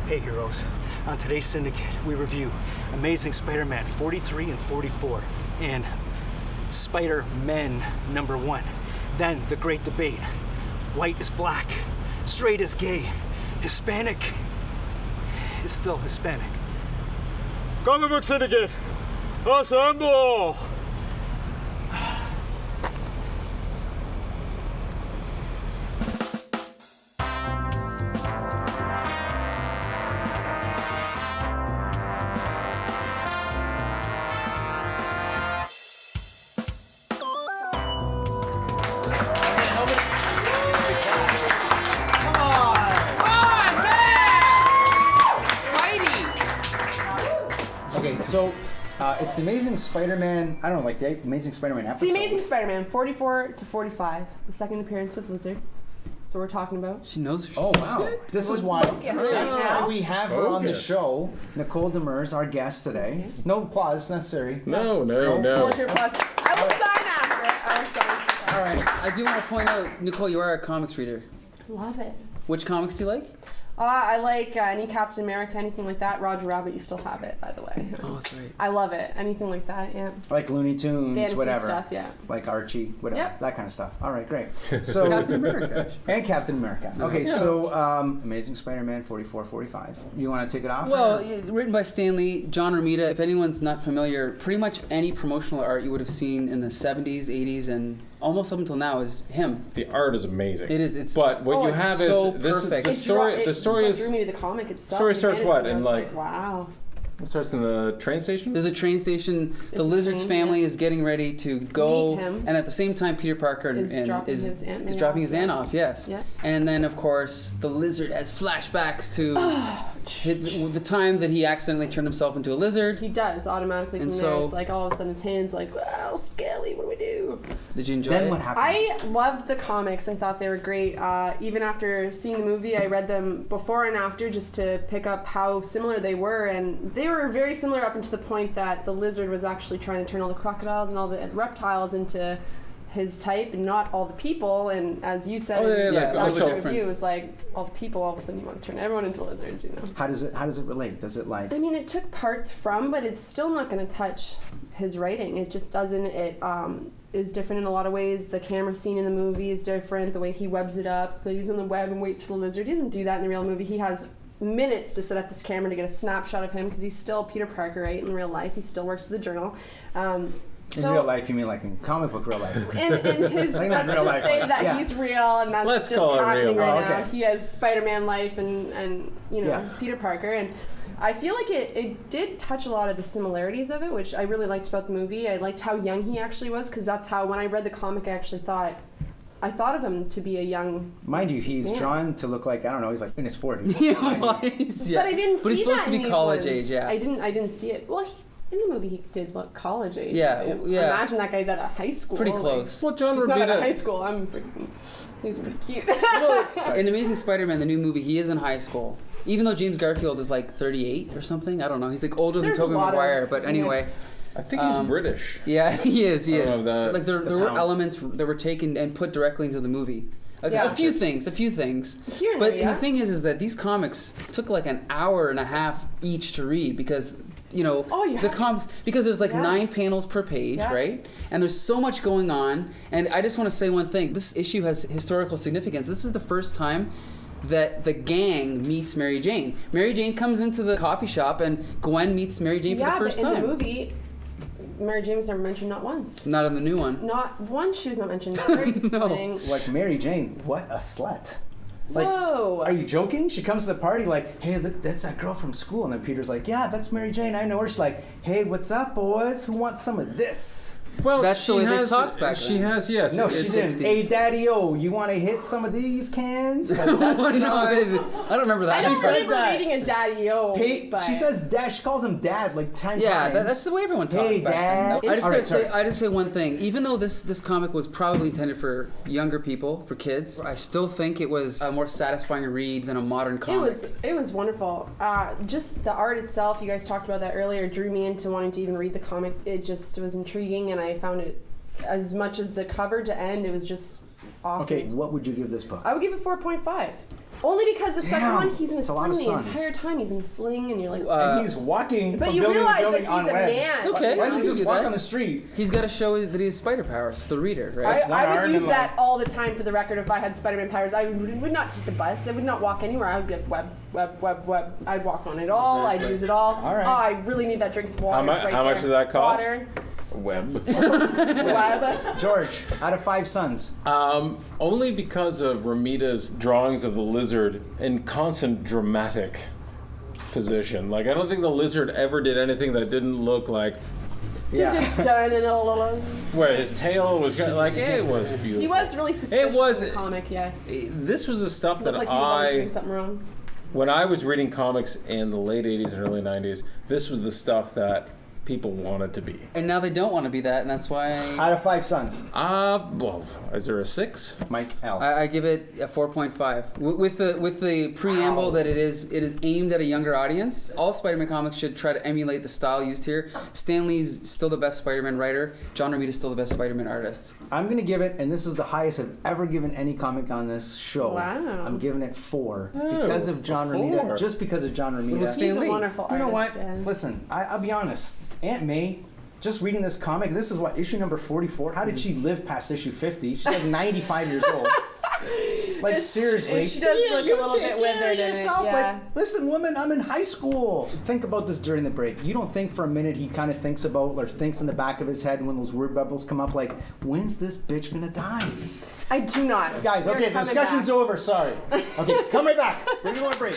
Hey heroes, on today's Syndicate, we review Amazing Spider-Man 43 and 44, and Spider-Men #1. Then the great debate, white is black, straight is gay, Hispanic is still Hispanic. Comic Book Syndicate, assemble! So, it's the Amazing Spider-Man, I don't know, like the Amazing Spider-Man episode. It's the Amazing Spider-Man 44 to 45, the second appearance of Lizard. That's what we're talking about. She knows her Oh, wow. This is why, that's why we have her on the show. Nicole Demers, our guest today. No applause necessary. No. Hold your applause. I will sign after it. All right. I do want to point out, Nicole, you are a comics reader. Love it. Which comics do you like? I like any Captain America, anything like that. Roger Rabbit, you still have it, by the way. Oh, that's right. I love it. Anything like that, yeah. Like Looney Tunes, Fantasy whatever. stuff, yeah. Like Archie, whatever. Yep. That kind of stuff. All right, great. So Captain America. And Captain America. Okay, Yeah. so Amazing Spider-Man 44, 45. You want to take it off? Well, written by Stan Lee, John Romita. If anyone's not familiar, pretty much any promotional art you would have seen in the 70s, 80s, and almost up until now is him. The art is amazing. It is. It's but what you have so is this perfect. is the story. The story it's is. what drew me to the comic itself. Story starts what? And In like wow. It starts in the train station. There's a train station. The It's Lizard's train, family yeah. is getting ready to go, Meet him. and at the same time, Peter Parker Is dropping his aunt is dropping his off, aunt yeah. off. Yes. Yeah. And then, of course, the Lizard has flashbacks to the time that he accidentally turned himself into a lizard. He does automatically from And there. so- It's like all of a sudden his hands like, wow, scaly, what do we do? Did you enjoy Then it? what happens? I loved the comics. I thought they were great. Even after seeing the movie, I read them before and after just to pick up how similar they were. And they were very similar up until the point that the lizard was actually trying to turn all the crocodiles and all the reptiles into his type and not all the people. And as you said in like, the also- review, it was like all the people, all of a sudden you want to turn everyone into lizards, you know. How does it relate? Does it like... I mean, it took parts from, but it's still not going to touch his writing. It just doesn't. It is different in a lot of ways. The camera scene in the movie is different. The way he webs it up, the using the web and waits for the lizard. He doesn't do that in the real movie. He has minutes to set up this camera to get a snapshot of him because he's still Peter Parker, right? In real life, he still works for the Journal. In real life, you mean like in comic book real life? In his, Like not let's real just life, say like- that yeah. he's real, and that's Let's just call it happening real. right Oh, now. okay. He has Spider-Man life and you know, Yeah. Peter Parker, and I feel like it did touch a lot of the similarities of it, which I really liked about the movie. I liked how young he actually was, because that's how, when I read the comic, I actually thought of him to be a young... Mind you, he's Yeah. drawn to look like, I don't know, he's like in his 40s. Yeah, But I didn't see But he's supposed that to be in these college ones. age, yeah. I didn't see it. Well, in the movie, he did look college age. Yeah, yeah. Imagine that guy's at a high school. Pretty like, close. Well, John he's not at a high Romita. school. He's pretty cute. In Amazing Spider-Man, the new movie, he is in high school. Even though James Garfield is like 38 or something. I don't know. He's like older There's a than Tobey lot Maguire. of But anyway. yes. I think he's British. Yeah, he is. He I is. love that. Like there were pound. elements that were taken and put directly into the movie. Like, Yeah. a few things. Here and But there, yeah. the thing is that these comics took like an hour and a half each to read because, you know, the comics, because there's like 9 panels per page, Yeah. right? And there's so much going on. And I just want to say one thing. This issue has historical significance. This is the first time that the gang meets Mary Jane. Mary Jane comes into the coffee shop and Gwen meets Mary Jane for the first but in time. the movie, Mary Jane was never mentioned, not once. Not in the new one. Not once she was not mentioned. Very disappointing. Like Mary Jane, what a slut. Like, Whoa. are you joking? She comes to the party like, hey, look, that's that girl from school. And then Peter's like, yeah, that's Mary Jane. I know her. She's like, hey, what's up, boys? Who wants some of this? Well, That's the she way they has- talked back She then. has, yes. No, it's- she didn't. 60s. Hey, Daddy-O, you want to hit some of these cans? Like, that's I not... don't remember that. I don't says remember that. reading a Daddy-O, but... She says dad. She calls him dad like 10 Yeah, times. that's the way everyone talked Hey, back Dad. then. I just All gotta right, sorry. say, I just say one thing. Even though this comic was probably intended for younger people, for kids, I still think it was a more satisfying read than a modern comic. It was wonderful. Just the art itself, you guys talked about that earlier, drew me into wanting to even read the comic. It just was intriguing, and I found it, as much as the cover to end, it was just awesome. Okay, what would you give this book? I would give it 4.5. Only because the second Damn, one, he's in a it's a lot sling of the suns. entire time. He's in a sling, and you're like, And he's walking but from you building to realize building that on he's a webs. man. Okay. Why I'll doesn't he give just you walk that. on the street? He's got to show that he has spider powers. The reader, right? I arm would use and that like- all the time for the record. If I had Spider-Man powers, I would not take the bus. I would not walk anywhere. I would get web. I'd walk on it all. I'd use it all. All right. Oh, I really need that drink of water. It's right how much there. did that cost? Water. Web. Web. George, out of 5 suns. Only because of Romita's drawings of the lizard in constant dramatic position. Like, I don't think the lizard ever did anything that didn't look like Done and all. where his tail was kind of like, it was beautiful. He was really suspicious was- in the comic, yes. This was the stuff Looked that like he was always doing something wrong. when I was reading comics in the late 80s and early 90s, this was the stuff that people wanted to be. And now they don't want to be that, and that's why Out of 5 suns. Well, is there a 6? Mike L. I give it a 4.5 with the preamble that it is aimed at a younger audience. All Spider-Man comics should try to emulate the style used here. Stan Lee's still the best Spider-Man writer. John Romita is still the best Spider-Man artist. I'm going to give it, and this is the highest I've ever given any comic on this show. Wow. I'm giving it 4 because of John Romita. 4. Just because of John Romita. What's He's Stan a Lee. wonderful You know artist. what? Yeah. Listen, I'll be honest. Aunt May, just reading this comic, this is what, issue number 44? How did she live past issue 50? She's like 95 years old. Like, seriously. She does look a little bit withered in it. Yeah. Like, listen, woman, I'm in high school. Think about this during the break. You don't think for a minute he kind of thinks about, or thinks in the back of his head when those word bubbles come up, like, when's this bitch gonna die? I do not. Guys, You're okay, the coming discussion's back. over, sorry. Okay, come right back. We're going to break.